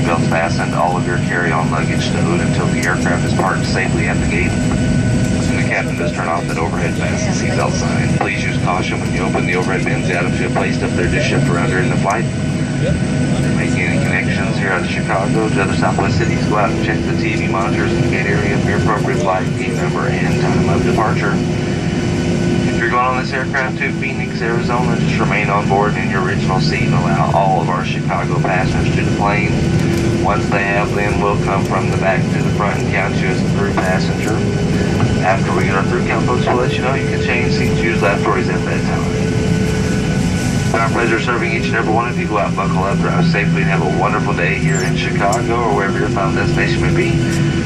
seatbelts fastened, all of your carry-on luggage stowed until the aircraft is parked safely at the gate. And the captain does turn off that overhead fasten seatbelt sign. Please use caution when you open the overhead bins. The items you have placed up there just shift around during the flight. If you're making any connections here out of Chicago to other Southwest cities, go out and check the TV monitors in the gate area for your appropriate flight, gate number, and time of departure. If you're going on this aircraft to Phoenix, Arizona, just remain on board in your original seat and allow all of our Chicago passengers to the plane. Once they have, then we'll come from the back to the front and count you as a through passenger. After we get our through count, folks, we'll let you know you can change seats, use lavatories at that time. It's been our pleasure serving each and every one of you. Go out, buckle up, drive safely, and have a wonderful day here in Chicago or wherever your final destination may be.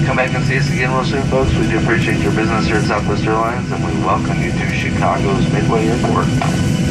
Come back and see us again real soon, folks. We do appreciate your business here at Southwest Airlines, and we welcome you to Chicago's Midway Airport.